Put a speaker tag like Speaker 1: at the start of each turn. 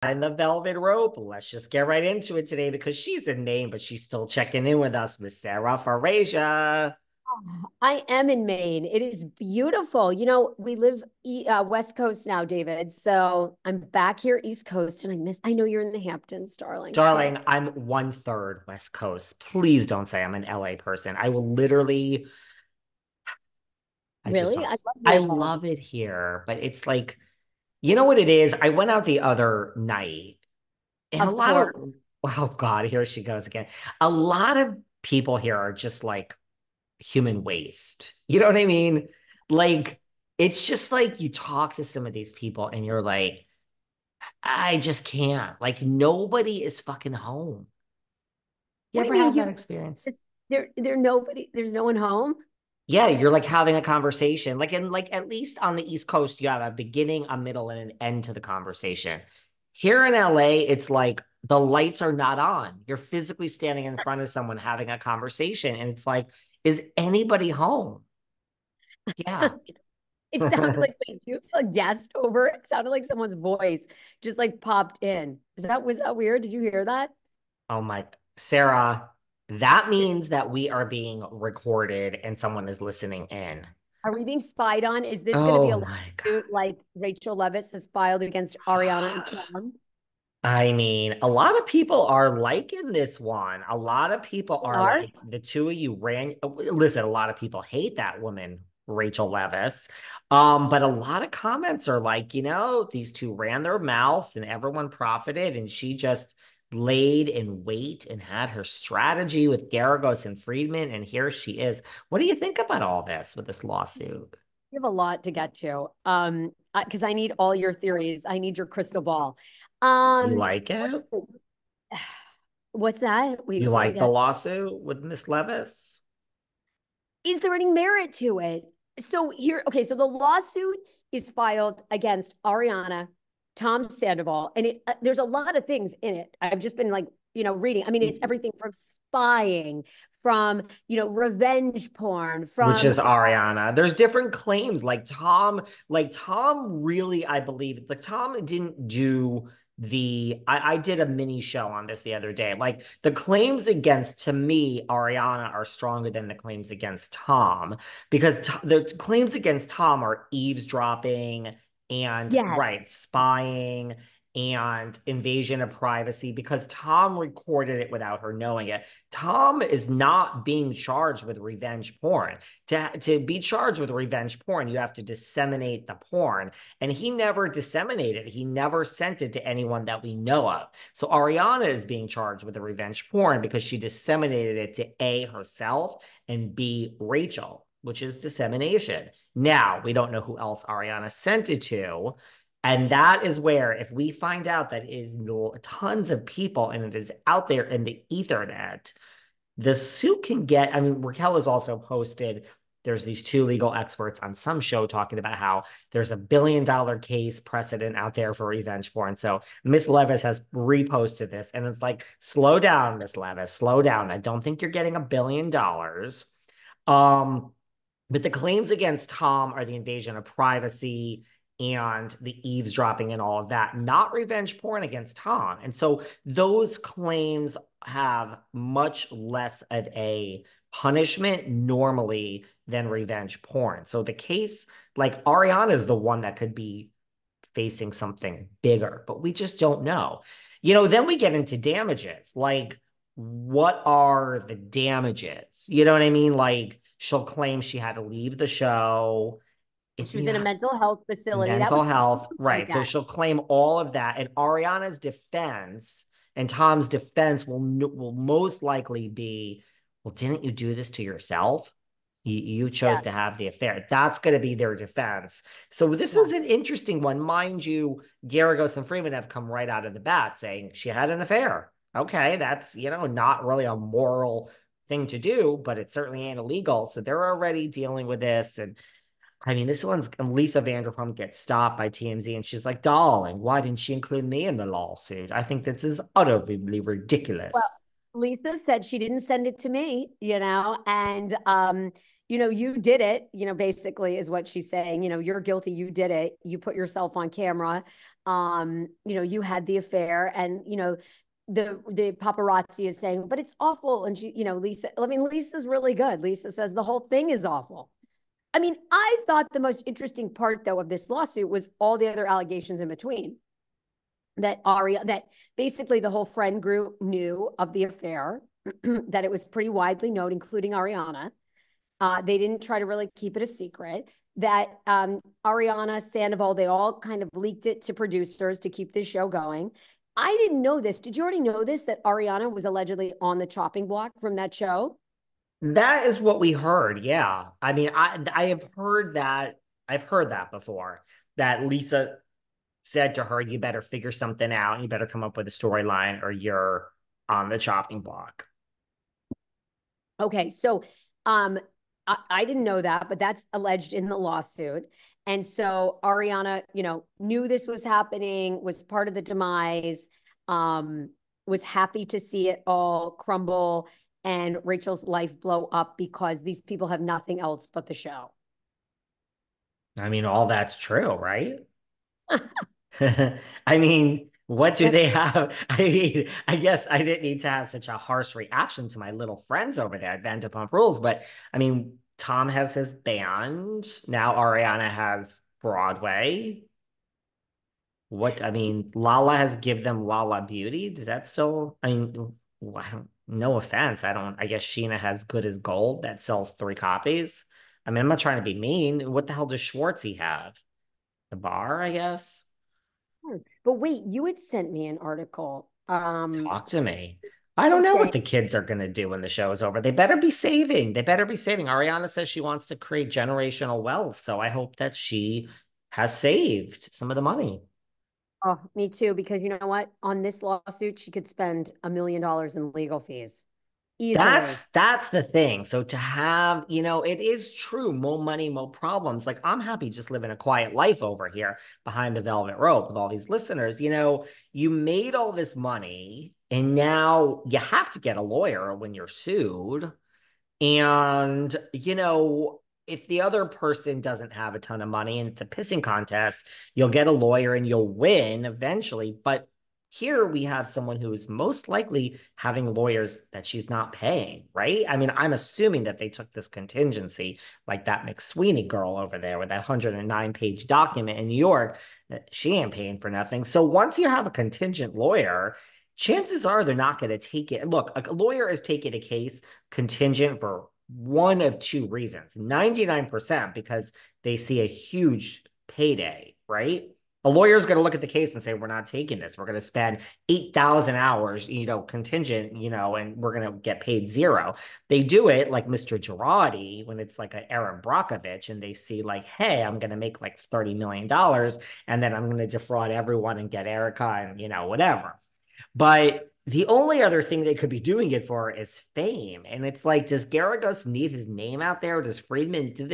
Speaker 1: And the velvet rope. Let's just get right into it today because she's a name, but she's still checking in with us, Miss Sarah Farasia.
Speaker 2: I am in Maine. It is beautiful. We live West Coast now, David. So I'm back here East Coast, and I know you're in the Hamptons, darling, but
Speaker 1: Darling, I'm 1/3 West Coast. Please don't say I'm an LA person. I will literally, I just
Speaker 2: really, I
Speaker 1: don't.
Speaker 2: love
Speaker 1: I
Speaker 2: Maine.
Speaker 1: love it here, but it's like, you know what it is? I went out the other night and a
Speaker 2: Of
Speaker 1: lot of,
Speaker 2: course.
Speaker 1: oh God, here she goes again. A lot of people here are just like human waste. You know what I mean? Like, it's just like you talk to some of these people and you're like, I just can't. Like, nobody is fucking home. You
Speaker 2: What do you
Speaker 1: ever
Speaker 2: mean
Speaker 1: have that
Speaker 2: human?
Speaker 1: experience?
Speaker 2: There's no one home?
Speaker 1: Yeah, you're like having a conversation. Like, in like at least on the East Coast, you have a beginning, a middle, and an end to the conversation. Here in LA, it's like the lights are not on. You're physically standing in front of someone having a conversation, and it's like, is anybody home? Yeah.
Speaker 2: It sounded like, wait, you have a guest over? It sounded like someone's voice just like popped in. Was that weird? Did you hear that?
Speaker 1: Oh my, Sarah, that means that we are being recorded and someone is listening in.
Speaker 2: Are we being spied on? Is this going to be
Speaker 1: Oh
Speaker 2: a
Speaker 1: my
Speaker 2: lawsuit
Speaker 1: God.
Speaker 2: like Rachel Leviss has filed against Ariana and Tom?
Speaker 1: I mean, a lot of people are liking this one. A lot of people
Speaker 2: They
Speaker 1: are
Speaker 2: are?
Speaker 1: like, the two of you ran. Listen, a lot of people hate that woman, Rachel Leviss. But a lot of comments are like, these two ran their mouths and everyone profited, and she just laid in wait and had her strategy with Garagos and Friedman, and here she is. What do you think about all this with this lawsuit?
Speaker 2: We have a lot to get to. Because I need all your theories. I need your crystal ball.
Speaker 1: You
Speaker 2: Um,
Speaker 1: like it?
Speaker 2: what's that? Wait,
Speaker 1: You
Speaker 2: say it
Speaker 1: like the
Speaker 2: again.
Speaker 1: lawsuit with Miss Leviss?
Speaker 2: Is there any merit to it? Okay, so the lawsuit is filed against Ariana, Tom Sandoval, and there's a lot of things in it. I've just been like, reading. I mean, it's everything from spying, from, revenge porn,
Speaker 1: Which
Speaker 2: from
Speaker 1: is Ariana. There's different claims. Like Tom really, I believe, like Tom didn't do I did a mini show on this the other day. Like the claims against, to me, Ariana are stronger than the claims against Tom because the claims against Tom are eavesdropping and
Speaker 2: yes.
Speaker 1: right, spying and invasion of privacy because Tom recorded it without her knowing it. Tom is not being charged with revenge porn. To be charged with revenge porn, you have to disseminate the porn. And he never disseminated. He never sent it to anyone that we know of. So Ariana is being charged with the revenge porn because she disseminated it to A, herself, and B, Rachel, which is dissemination. Now, we don't know who else Ariana sent it to. And that is where, if we find out that is tons of people and it is out there in the ethernet, the suit can get, I mean, Raquel has also posted, there's these two legal experts on some show talking about how there's $1 billion case precedent out there for revenge porn. So Miss Leviss has reposted this, and it's like, slow down, Miss Leviss, slow down. I don't think you're getting $1 billion. Um, but the claims against Tom are the invasion of privacy and the eavesdropping and all of that, not revenge porn against Tom. And so those claims have much less of a punishment normally than revenge porn. So the case, like Ariana is the one that could be facing something bigger, but we just don't know. Then we get into damages. Like, what are the damages? You know what I mean? Like, she'll claim she had to leave the show. If
Speaker 2: She was
Speaker 1: you
Speaker 2: in a mental health facility. That
Speaker 1: mental
Speaker 2: was
Speaker 1: health,
Speaker 2: like
Speaker 1: right? So
Speaker 2: that.
Speaker 1: she'll claim all of that, and Ariana's defense and Tom's defense will most likely be, well, didn't you do this to yourself? You chose
Speaker 2: Yeah.
Speaker 1: to have the affair. That's going to be their defense. So this
Speaker 2: Yeah.
Speaker 1: is an interesting one, mind you. Garagos and Freeman have come right out of the bat saying she had an affair. Okay, that's not really a moral thing to do, but it certainly ain't illegal. So they're already dealing with this, and I mean, this one's Lisa Vanderpump gets stopped by TMZ and she's like, darling, why didn't she include me in the lawsuit? I think this is utterly
Speaker 2: Well,
Speaker 1: ridiculous.
Speaker 2: Lisa said she didn't send it to me, and you did it, basically is what she's saying. You're guilty, you did it, you put yourself on camera, you had the affair, and the paparazzi is saying, but it's awful. And Lisa, I mean, Lisa's really good. Lisa says the whole thing is awful. I mean, I thought the most interesting part, though, of this lawsuit was all the other allegations in between. That basically the whole friend group knew of the affair, that it was pretty widely known, including Ariana. They didn't try to really keep it a secret. That Ariana, Sandoval, they all kind of leaked it to producers to keep this show going. I didn't know this. Did you already know this, that Ariana was allegedly on the chopping block from that show?
Speaker 1: That is what we heard. Yeah. I mean, I have heard that. I've heard that before. That Lisa said to her, "You better figure something out. You better come up with a storyline, or you're on the chopping block."
Speaker 2: Okay, so I didn't know that, but that's alleged in the lawsuit. And so Ariana, knew this was happening, was part of the demise, was happy to see it all crumble and Rachel's life blow up because these people have nothing else but the show.
Speaker 1: I mean, all that's true, right? I mean, what do they
Speaker 2: Yes.
Speaker 1: have? I mean, I guess I didn't need to have such a harsh reaction to my little friends over there at Vanderpump Rules, but I mean, Tom has his band. Now Ariana has Broadway. What, I mean, Lala has give them Lala Beauty. Does that still, I mean, I don't, no offense. I guess Sheena has Good as Gold that sells 3 copies. I mean, I'm not trying to be mean. What the hell does Schwartzy have? The bar, I guess.
Speaker 2: But wait, you had sent me an article.
Speaker 1: Talk to me. I don't
Speaker 2: They
Speaker 1: know
Speaker 2: say,
Speaker 1: what the kids are going to do when the show is over. They better be saving. They better be saving. Ariana says she wants to create generational wealth. So I hope that she has saved some of the money.
Speaker 2: oh, me too, because you know what? On this lawsuit, she could spend $1 million in legal fees easily.
Speaker 1: That's the thing. So to have, it is true, more money, more problems. Like I'm happy just living a quiet life over here behind the velvet rope with all these listeners. You made all this money and now you have to get a lawyer when you're sued. And, if the other person doesn't have a ton of money and it's a pissing contest, you'll get a lawyer and you'll win eventually. But here we have someone who is most likely having lawyers that she's not paying, right? I mean, I'm assuming that they took this contingency, like that McSweeney girl over there with that 109-page document in New York, that she ain't paying for nothing. So once you have a contingent lawyer, chances are they're not going to take it. Look, a lawyer is taking a case contingent for one of two reasons: 99% because they see a huge payday, right? A lawyer is going to look at the case and say, we're not taking this. We're going to spend 8,000 hours, contingent, and we're going to get paid zero. They do it like Mr. Girardi when it's like an Aaron Brockovich and they see like, hey, I'm going to make like $30 million and then I'm going to defraud everyone and get Erica and, whatever. But the only other thing they could be doing it for is fame. And it's like, does Garagos need his name out there? Does Friedman, do they